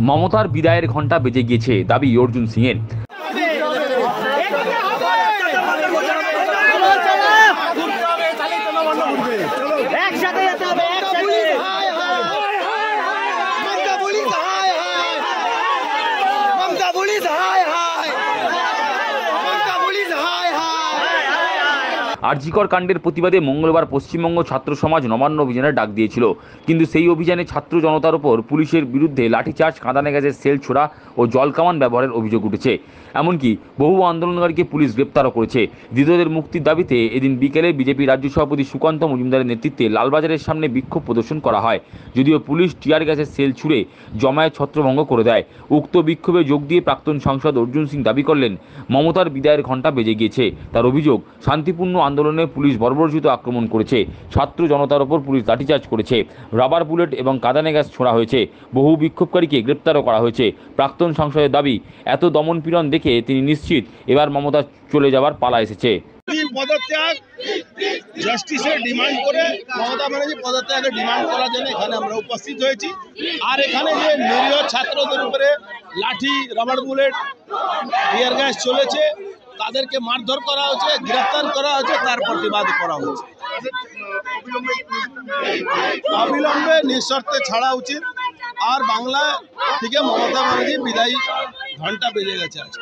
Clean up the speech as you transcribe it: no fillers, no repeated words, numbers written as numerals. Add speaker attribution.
Speaker 1: মমতার বিদায়ের ঘণ্টা বেজে গিয়েছে দাবি অর্জুন সিংয়ের। আরজিকর কাণ্ডের প্রতিবাদে মঙ্গলবার পশ্চিমবঙ্গ ছাত্র সমাজ নবান্ন অভিযানের ডাক দিয়েছিল, কিন্তু সেই অভিযানে ছাত্র জনতার উপর পুলিশের বিরুদ্ধে লাঠিচার্জ, কাঁদানে গ্যাসের সেল ছোড়া ও জলকামান ব্যবহারের অভিযোগ উঠেছে। এমনকি বহু আন্দোলনকারীকে পুলিশ গ্রেপ্তারও করেছে। ধৃতদের মুক্তির দাবিতে এদিন বিকেলে বিজেপি রাজ্য সভাপতি সুকান্ত মজুমদারের নেতৃত্বে লালবাজারের সামনে বিক্ষোভ প্রদর্শন করা হয়। যদিও পুলিশ টিয়ার গ্যাসের সেল ছুড়ে জমায়েত ছত্রভঙ্গ করে দেয়। উক্ত বিক্ষোভে যোগ দিয়ে প্রাক্তন সাংসদ অর্জুন সিং দাবি করলেন, মমতার বিদায়ের ঘণ্টা বেজে গিয়েছে। তার অভিযোগ, শান্তিপূর্ণ আন্দোলনে পুলিশ বর্বরোচিত আক্রমণ করেছে, ছাত্র জনতার ওপর পুলিশ লাঠিচার্জ করেছে, রাবার বুলেট এবং কাঁদানে গ্যাস ছোড়া হয়েছে, বহু বিক্ষোভকারীকে গ্রেপ্তারও করা হয়েছে। প্রাক্তন সাংসদের দাবি, এত দমনপীড়ন দেখে তিনি নিশ্চিত এবার মমতা চলে যাবার পালা এসেছে।
Speaker 2: পদত্যাগ জাস্টিসের ডিমান্ড করে মমতা ব্যানার্জি পদত্যাগের ডিমান্ড করার জন্য এখানে আমরা উপস্থিত হয়েছি। আর এখানে যে নিরীহ ছাত্রদের উপরে লাঠি, রাবার বুলেট, টিয়ার গ্যাস চলেছে, তাদেরকে মারধর করা হচ্ছে, গ্রেফতার করা হচ্ছে, তার প্রতিবাদ করা হচ্ছে। অবিলম্বে নিঃশর্তে ছাড়া উচিত। আর বাংলা থেকে মমতা ব্যানার্জি বিদায়ী ঘন্টা বেজে গেছে আজকে।